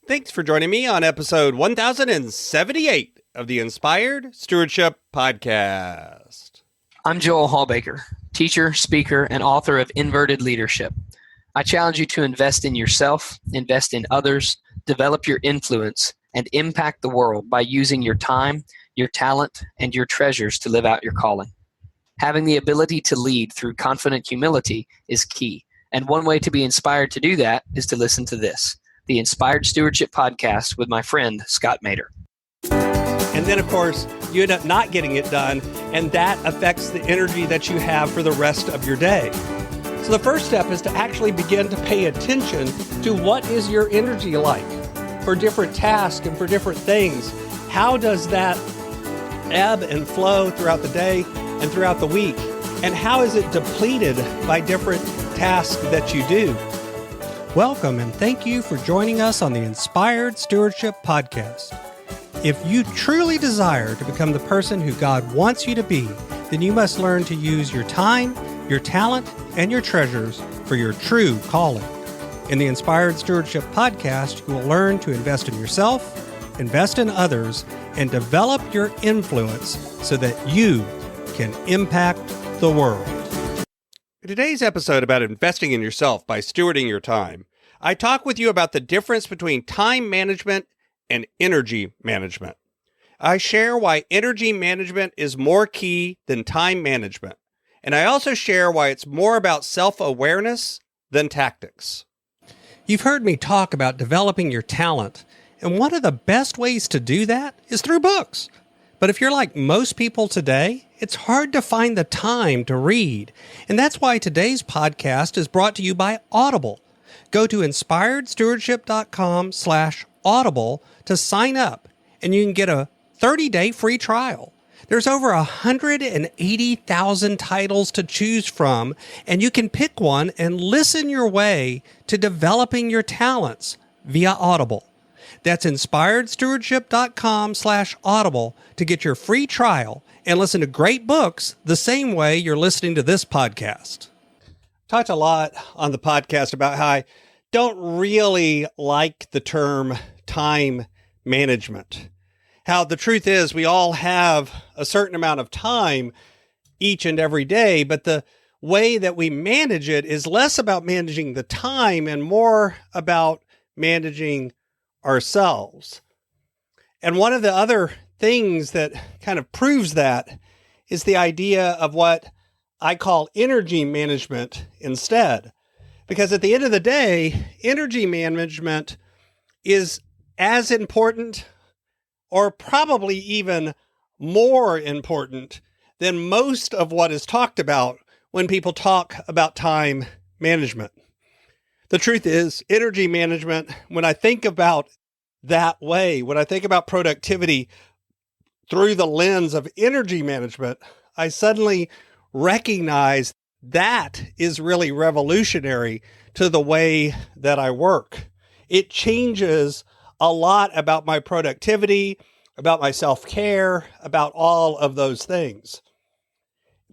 Thanks for joining me on episode 1078 of the Inspired Stewardship Podcast. I'm Joel Hallbaker, teacher, speaker, and author of Inverted Leadership. I challenge you to invest in yourself, invest in others, develop your influence, and impact the world by using your time, your talent, and your treasures to live out your calling. Having the ability to lead through confident humility is key, and one way to be inspired to do that is to listen to this, the Inspired Stewardship Podcast with my friend, Scott Mater. And then, of course, you end up not getting it done, and that affects the energy that you have for the rest of your day. So the first step is to actually begin to pay attention to what is your energy like for different tasks and for different things. How does that ebb and flow throughout the day and throughout the week? And how is it depleted by different tasks that you do? Welcome and thank you for joining us on the Inspired Stewardship Podcast. If you truly desire to become the person who God wants you to be, then you must learn to use your time, your talent, and your treasures for your true calling. In the Inspired Stewardship Podcast, you will learn to invest in yourself, invest in others, and develop your influence so that you can impact the world. In today's episode about investing in yourself by stewarding your time, I talk with you about the difference between time management and energy management. I share why energy management is more key than time management, and I also share why it's more about self-awareness than tactics. You've heard me talk about developing your talent, and one of the best ways to do that is through books. But if you're like most people today, it's hard to find the time to read. And that's why today's podcast is brought to you by Audible. Go to inspiredstewardship.com/audible to sign up, and you can get a 30-day free trial. There's over 180,000 titles to choose from, and you can pick one and listen your way to developing your talents via Audible. That's inspiredstewardship.com/audible to get your free trial and listen to great books the same way you're listening to this podcast. Talked a lot on the podcast about how I don't really like the term time management. How the truth is we all have a certain amount of time each and every day, but the way that we manage it is less about managing the time and more about managing ourselves. And one of the other things that kind of proves that is the idea of what I call energy management instead. Because at the end of the day, energy management is as important or probably even more important than most of what is talked about when people talk about time management. The truth is, energy management, when I think about that way, when I think about productivity through the lens of energy management, I suddenly recognize that is really revolutionary to the way that I work. It changes a lot about my productivity, about my self-care, about all of those things.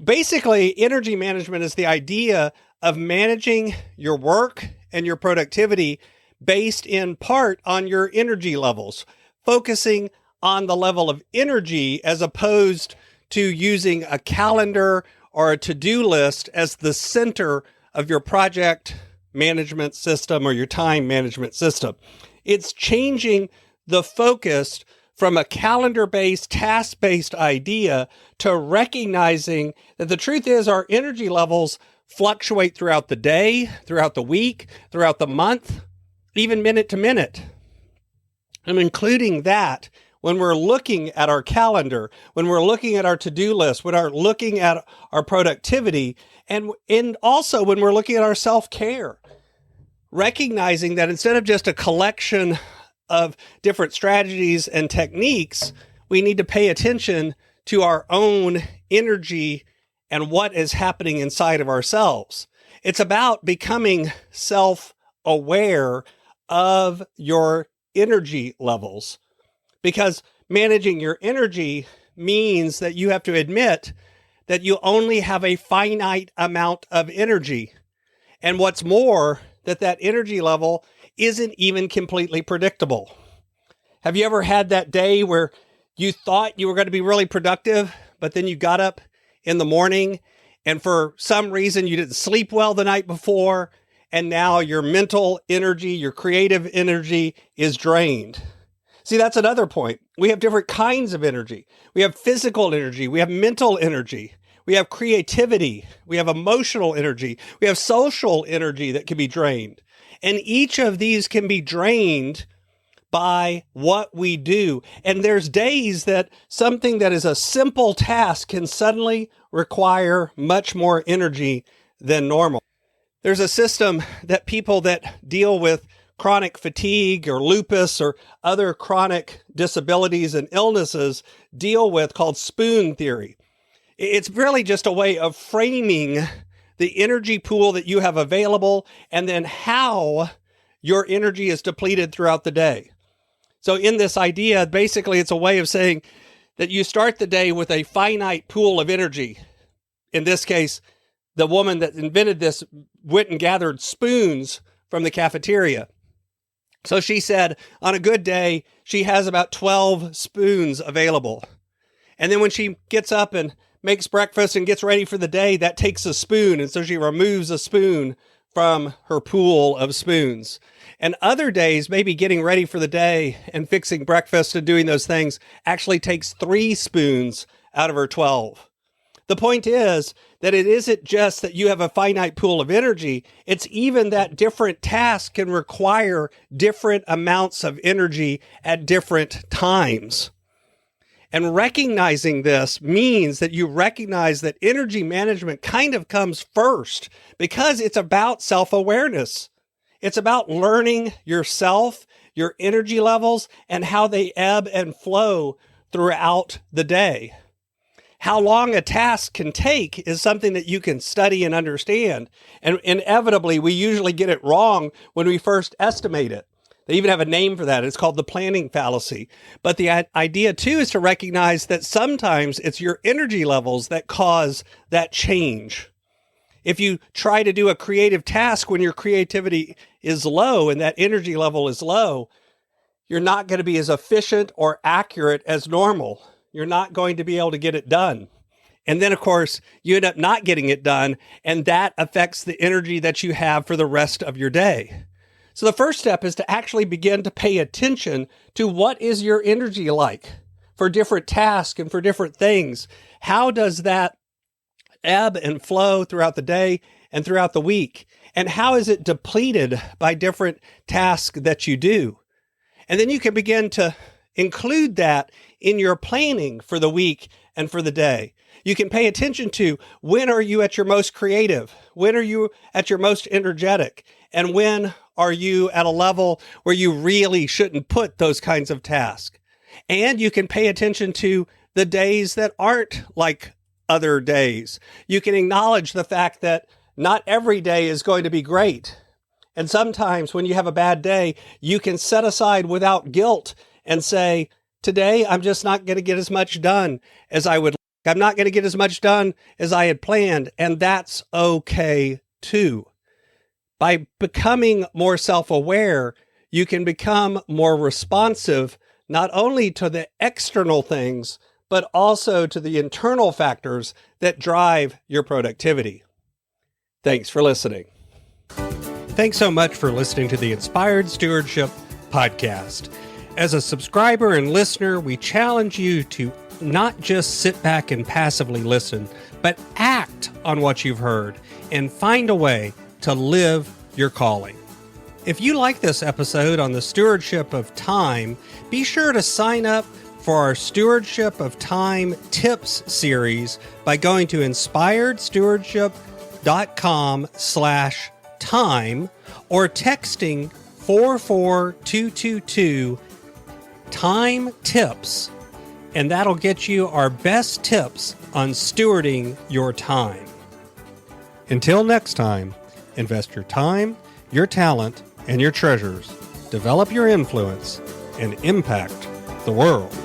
Basically, energy management is the idea of managing your work and your productivity based in part on your energy levels, focusing on the level of energy as opposed to using a calendar or a to-do list as the center of your project management system or your time management system. It's changing the focus from a calendar-based, task-based idea to recognizing that the truth is our energy levels fluctuate throughout the day, throughout the week, throughout the month, even minute to minute. I'm including that when we're looking at our calendar, when we're looking at our to-do list, when we're looking at our productivity, and also when we're looking at our self-care. Recognizing that instead of just a collection of different strategies and techniques, we need to pay attention to our own energy and what is happening inside of ourselves. It's about becoming self-aware of your energy levels, because managing your energy means that you have to admit that you only have a finite amount of energy. And what's more, that energy level isn't even completely predictable. Have you ever had that day where you thought you were going to be really productive, but then you got up in the morning and for some reason you didn't sleep well the night before, and now your mental energy, your creative energy is drained? See, that's another point. We have different kinds of energy. We have physical energy. We have mental energy. We have creativity. We have emotional energy. We have social energy that can be drained. And each of these can be drained by what we do. And there's days that something that is a simple task can suddenly require much more energy than normal. There's a system that people that deal with chronic fatigue or lupus or other chronic disabilities and illnesses deal with called spoon theory. It's really just a way of framing the energy pool that you have available and then how your energy is depleted throughout the day. So in this idea, basically it's a way of saying that you start the day with a finite pool of energy. In this case, the woman that invented this went and gathered spoons from the cafeteria. So she said on a good day, she has about 12 spoons available. And then when she gets up and makes breakfast and gets ready for the day, that takes a spoon. And so she removes a spoon from her pool of spoons. And other days, maybe getting ready for the day and fixing breakfast and doing those things actually takes 3 spoons out of her 12. The point is that it isn't just that you have a finite pool of energy. It's even that different tasks can require different amounts of energy at different times. And recognizing this means that you recognize that energy management kind of comes first because it's about self-awareness. It's about learning yourself, your energy levels, and how they ebb and flow throughout the day. How long a task can take is something that you can study and understand. And inevitably, we usually get it wrong when we first estimate it. They even have a name for that. It's called the planning fallacy. But the idea, too, is to recognize that sometimes it's your energy levels that cause that change. If you try to do a creative task when your creativity is low and that energy level is low, you're not going to be as efficient or accurate as normal. You're not going to be able to get it done. And then, of course, you end up not getting it done, and that affects the energy that you have for the rest of your day. So the first step is to actually begin to pay attention to what is your energy like for different tasks and for different things. How does that ebb and flow throughout the day and throughout the week? And how is it depleted by different tasks that you do? And then you can begin to include that in your planning for the week and for the day. You can pay attention to when are you at your most creative? When are you at your most energetic? And when are you at a level where you really shouldn't put those kinds of tasks? And you can pay attention to the days that aren't like other days. You can acknowledge the fact that not every day is going to be great. And sometimes when you have a bad day, you can set aside without guilt and say, today, I'm just not going to get as much done as I would like. I'm not going to get as much done as I had planned. And that's okay too. By becoming more self-aware, you can become more responsive, not only to the external things, but also to the internal factors that drive your productivity. Thanks for listening. Thanks so much for listening to the Inspired Stewardship podcast. As a subscriber and listener, we challenge you to not just sit back and passively listen, but act on what you've heard and find a way to live your calling. If you like this episode on the stewardship of time, be sure to sign up for our Stewardship of Time Tips series by going to inspiredstewardship.com/time or texting 44222 Time Tips, and that'll get you our best tips on stewarding your time. Until next time, invest your time, your talent, and your treasures. Develop your influence and impact the world.